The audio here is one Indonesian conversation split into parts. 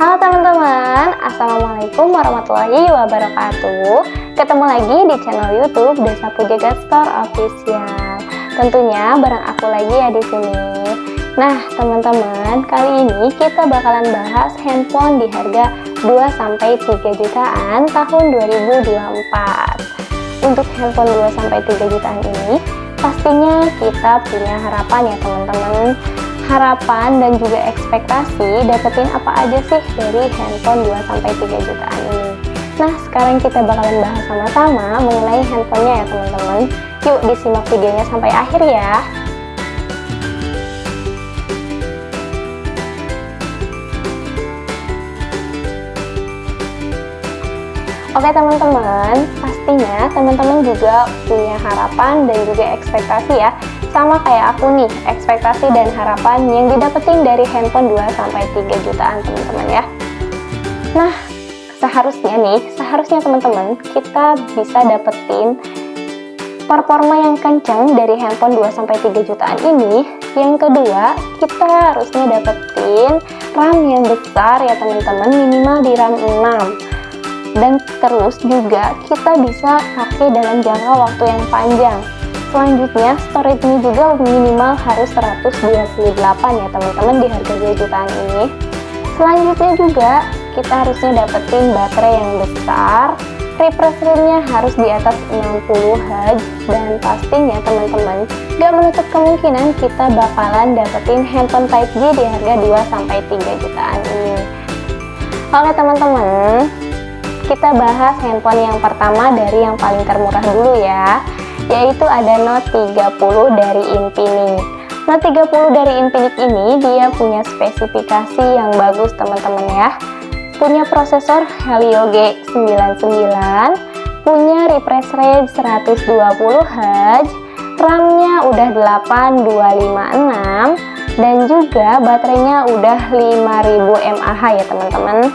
Halo teman-teman, Assalamualaikum warahmatullahi wabarakatuh. Ketemu lagi di channel YouTube Desa Pujagat Store Official. Tentunya bareng aku lagi ya di sini. Nah, teman-teman, kali ini kita bakalan bahas handphone di harga 2-3 jutaan tahun 2024. Untuk handphone 2-3 jutaan ini, pastinya kita punya harapan ya teman-teman. Harapan dan juga ekspektasi dapetin apa aja sih dari handphone 2-3 jutaan ini. Nah, sekarang kita bakalan bahas sama-sama mengenai handphonenya ya teman-teman. Yuk disimak videonya sampai akhir ya. Oke teman-teman, pastinya teman-teman juga punya harapan dan juga ekspektasi ya. Sama kayak aku nih, ekspektasi dan harapan yang didapetin dari handphone 2-3 jutaan teman-teman ya. Nah, seharusnya teman-teman kita bisa dapetin performa yang kencang dari handphone 2-3 jutaan ini. Yang kedua, kita harusnya dapetin RAM yang besar ya teman-teman, minimal di RAM 6. Dan terus juga kita bisa pakai dalam jangka waktu yang panjang. Selanjutnya, storage-nya juga minimal harus 128 ya teman-teman di harga 2 jutaan ini. Selanjutnya juga, kita harusnya dapetin baterai yang besar, refresh rate-nya harus di atas 60 Hz, dan pastinya teman-teman, gak menutup kemungkinan kita bakalan dapetin handphone Type G di harga 2-3 jutaan ini. Oke teman-teman, kita bahas handphone yang pertama dari yang paling termurah dulu ya, yaitu ada Note 30 dari Infinix. Note 30 dari Infinix ini dia punya spesifikasi yang bagus teman-teman ya. Punya prosesor Helio G99, punya refresh rate 120 Hz, RAM-nya udah 8256, dan juga baterainya udah 5000 mAh ya teman-teman.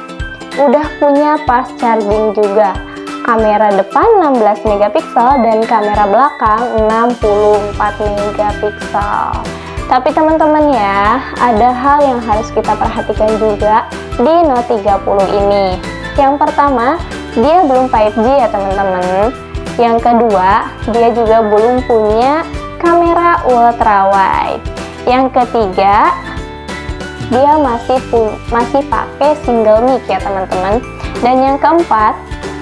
Udah punya fast charging juga. Kamera depan 16 megapiksel dan kamera belakang 64 megapiksel. Tapi teman-teman ya, ada hal yang harus kita perhatikan juga di Note 30 ini. Yang pertama, dia belum 5G ya teman-teman. Yang kedua, dia juga belum punya kamera ultra wide. Yang ketiga, dia masih pakai single mic ya teman-teman. Dan yang keempat,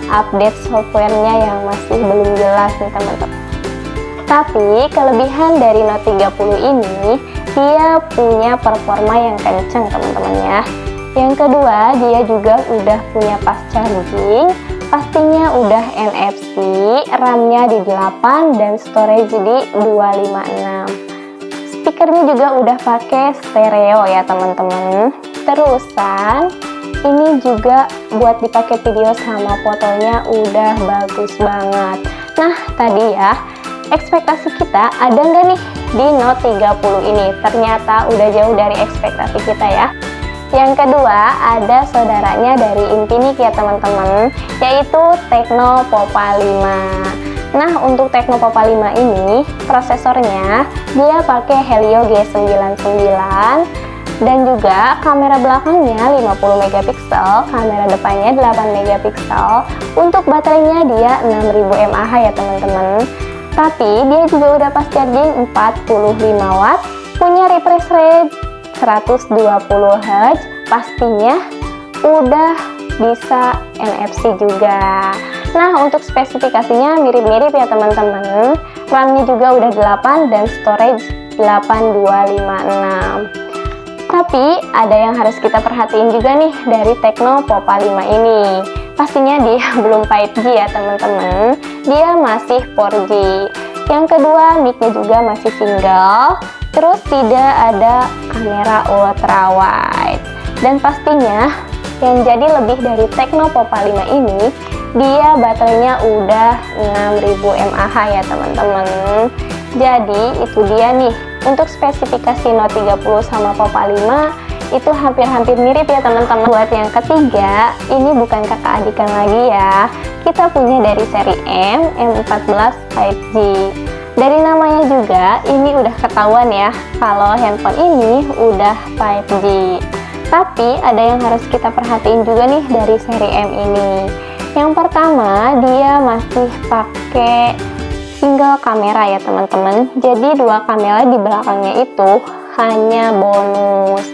update softwarenya yang masih belum jelas nih teman-teman. Tapi kelebihan dari Note 30 ini, dia punya performa yang kencang teman-teman ya. Yang kedua, dia juga udah punya fast charging, pastinya udah NFC, RAM-nya di 8 dan storage di 256. Speakernya juga udah pakai stereo ya teman-teman. Terusan ini juga buat dipakai video sama fotonya udah bagus banget. Nah tadi ya, ekspektasi kita ada nggak nih di Note 30 ini? Ternyata udah jauh dari ekspektasi kita ya. Yang kedua, ada saudaranya dari Infinix ya teman-teman, yaitu Tecno Pova 5. Nah, untuk Tecno Pova 5 ini, prosesornya dia pakai Helio G99, dan juga kamera belakangnya 50 megapiksel, kamera depannya 8 megapiksel. Untuk baterainya dia 6000 mAh ya teman-teman. Tapi dia juga udah fast charging 45 watt, punya refresh rate 120 Hz, pastinya udah bisa NFC juga. Nah, untuk spesifikasinya mirip-mirip ya teman-teman. RAM-nya juga udah 8 dan storage 8256. Tapi ada yang harus kita perhatiin juga nih dari Tecno Pova 5 ini. Pastinya dia belum 5G ya teman-teman. Dia masih 4G. Yang kedua, mic-nya juga masih single. Terus tidak ada kamera ultra wide. Dan pastinya yang jadi lebih dari Tecno Pova 5 ini, dia baterainya udah 6000 mAh ya teman-teman. Jadi itu dia nih, untuk spesifikasi Note 30 sama Pova 5 itu hampir-hampir mirip ya teman-teman. Buat yang ketiga, ini bukan kakak adikan lagi ya. Kita punya dari seri M14 5G. Dari namanya juga, ini udah ketahuan ya kalau handphone ini udah 5G. Tapi ada yang harus kita perhatiin juga nih dari seri M ini. Yang pertama, dia masih pakai single kamera ya teman-teman. Jadi dua kamera di belakangnya itu hanya bonus.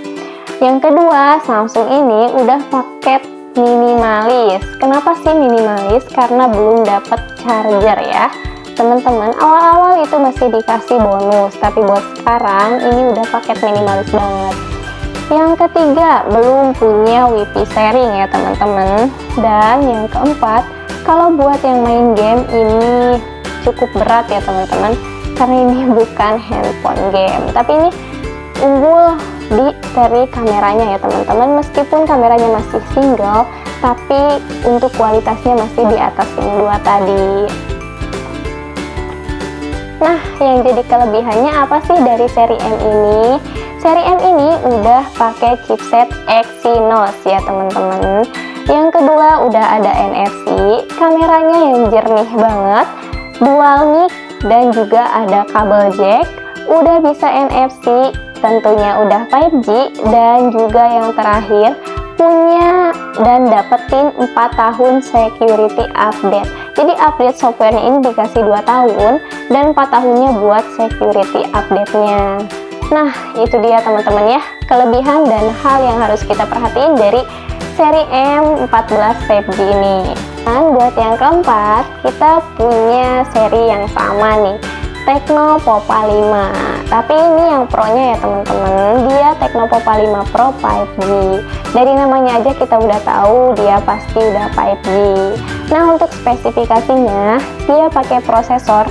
Yang kedua, Samsung ini udah paket minimalis. Kenapa sih minimalis? Karena belum dapat charger ya teman-teman. Awal-awal itu masih dikasih bonus, tapi buat sekarang ini udah paket minimalis banget. Yang ketiga, belum punya WiFi sharing ya teman-teman. Dan yang keempat, kalau buat yang main game ini cukup berat ya teman-teman, karena ini bukan handphone game. Tapi ini unggul di seri kameranya ya teman-teman. Meskipun kameranya masih single, tapi untuk kualitasnya masih di atas yang dua tadi. Nah, yang jadi kelebihannya apa sih dari seri M ini? Seri M ini udah pakai chipset Exynos ya teman-teman. Yang kedua, udah ada NFC, kameranya yang jernih banget, dual mic, dan juga ada kabel jack, udah bisa NFC, tentunya udah 5G, dan juga yang terakhir punya dan dapetin 4 tahun security update. Jadi update softwarenya ini dikasih 2 tahun dan 4 tahunnya buat security update-nya. Nah, itu dia teman-teman ya, kelebihan dan hal yang harus kita perhatiin dari seri M14 5G ini. Dan buat yang keempat, kita punya seri yang sama nih, Tecno Popa 5. Tapi ini yang Pro-nya ya teman-teman, dia Tecno Popa 5 Pro 5G. Dari namanya aja kita udah tahu dia pasti udah 5G. Nah, untuk spesifikasinya, dia pakai prosesor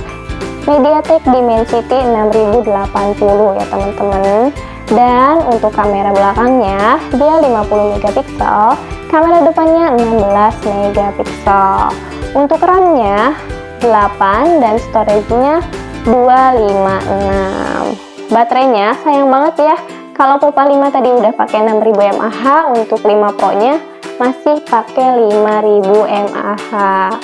MediaTek Dimensity 6080 ya teman-teman. Dan untuk kamera belakangnya dia 50 megapiksel, kamera depannya 16 megapiksel. Untuk RAM-nya 8 dan storage-nya 256. Baterainya sayang banget ya, kalau Popa 5 tadi udah pakai 6000 mAh, untuk 5 Pro-nya masih pakai 5000 mAh.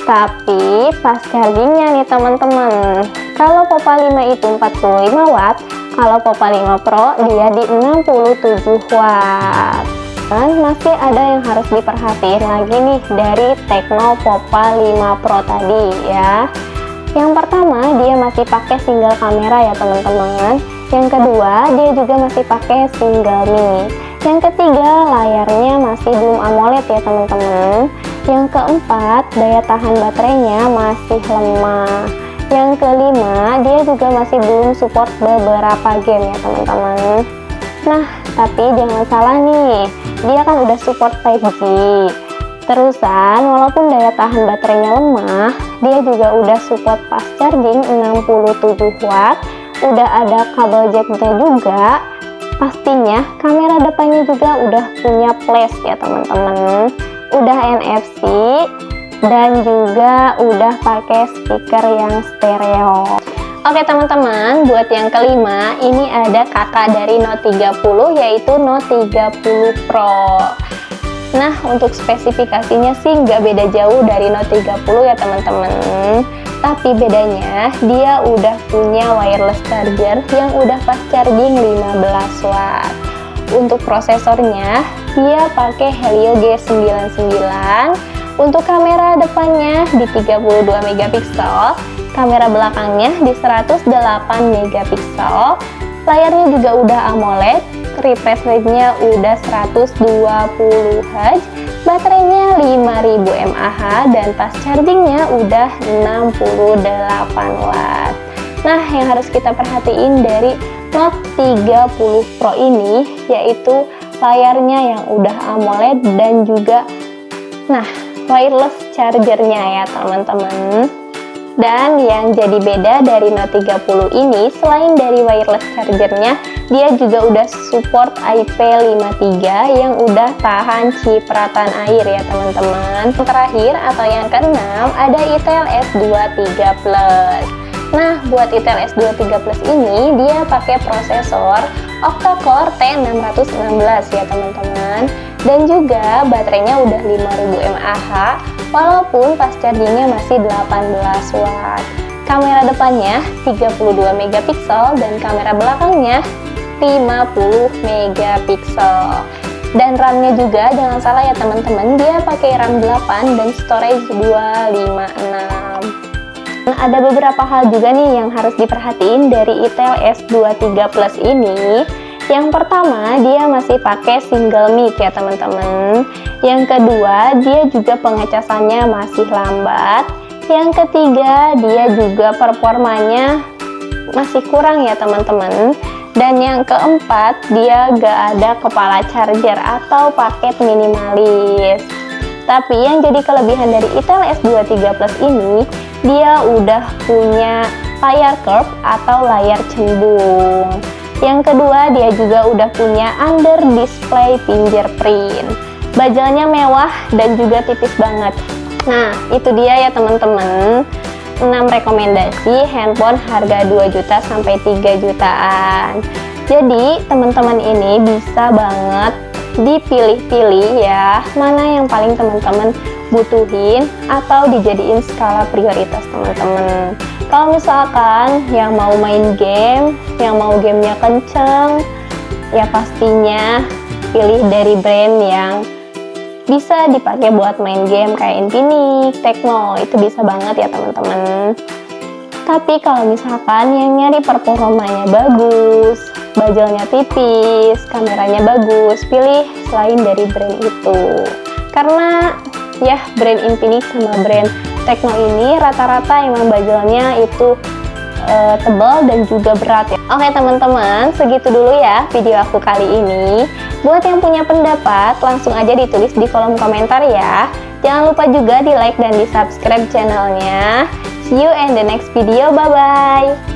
Tapi pas chargingnya nih teman-teman, kalau Popa 5 itu 45 watt, kalau Popa 5 Pro dia di 67 watt. Dan masih ada yang harus diperhatiin lagi nih dari Tecno Popa 5 Pro tadi ya. Yang pertama, dia masih pakai single kamera ya teman-teman. Yang kedua, dia juga masih pakai single mic. Yang ketiga, layarnya masih belum AMOLED ya teman-teman. Yang keempat, daya tahan baterainya masih lemah. Yang kelima, dia juga masih belum support beberapa game ya teman-teman. Nah, tapi jangan salah nih, dia kan udah support 5G. Terusan, walaupun daya tahan baterainya lemah, dia juga udah support fast charging 67 watt, udah ada kabel jacknya juga. Pastinya kamera depannya juga udah punya flash ya teman-teman, udah NFC, dan juga udah pakai speaker yang stereo. Oke teman-teman, buat yang kelima, ini ada kakak dari Note 30 yaitu Note 30 Pro. Nah, untuk spesifikasinya sih nggak beda jauh dari Note 30 ya teman-teman. Tapi bedanya, dia udah punya wireless charger yang udah fast charging 15 watt. Untuk prosesornya, dia pakai Helio G99. Untuk kamera depannya di 32 megapiksel, kamera belakangnya di 108 megapiksel. Layarnya juga udah AMOLED, refresh rate-nya udah 120 Hz, baterainya 5000 mAh, dan fast chargingnya udah 68 watt. Nah, yang harus kita perhatiin dari Note 30 Pro ini yaitu layarnya yang udah AMOLED dan juga wireless chargernya ya teman-teman. Dan yang jadi beda dari Note 30 ini, selain dari wireless chargernya, dia juga udah support IP53 yang udah tahan cipratan air ya teman-teman. Terakhir atau yang keenam, ada Itel S23 Plus. Nah, buat Itel S23 Plus ini, dia pakai prosesor octa-core T616 ya teman-teman. Dan juga baterainya udah 5000 mAh, walaupun fast chargingnya masih 18 watt. Kamera depannya 32 megapiksel dan kamera belakangnya 50 megapiksel. Dan RAM-nya juga jangan salah ya teman-teman, dia pakai RAM 8 dan storage 256. Nah, ada beberapa hal juga nih yang harus diperhatiin dari Itel S23 Plus ini. Yang pertama, dia masih pakai single mic ya teman-teman. Yang kedua, dia juga pengecasannya masih lambat. Yang ketiga, dia juga performanya masih kurang ya teman-teman. Dan yang keempat, dia gak ada kepala charger atau paket minimalis. Tapi yang jadi kelebihan dari Itel S23 Plus ini, dia udah punya layar curve atau layar cembung. Yang kedua, dia juga udah punya under display fingerprint. Bezelnya mewah dan juga tipis banget. Nah, itu dia ya teman-teman, 6 rekomendasi handphone harga 2 juta sampai 3 jutaan. Jadi teman-teman ini bisa banget dipilih-pilih ya, mana yang paling teman-teman butuhin atau dijadiin skala prioritas teman-teman. Kalau misalkan yang mau main game, yang mau gamenya kenceng, ya pastinya pilih dari brand yang bisa dipakai buat main game kayak Infinix, Tecno, itu bisa banget ya teman-teman. Tapi kalau misalkan yang nyari performanya bagus, bezelnya tipis, kameranya bagus, pilih selain dari brand itu. Karena ya brand Infinix sama brand Tecno ini rata-rata emang bezelnya itu tebal dan juga berat ya. Oke teman-teman, segitu dulu ya video aku kali ini. Buat yang punya pendapat, langsung aja ditulis di kolom komentar ya. Jangan lupa juga di like dan di subscribe channelnya. See you in the next video, bye-bye.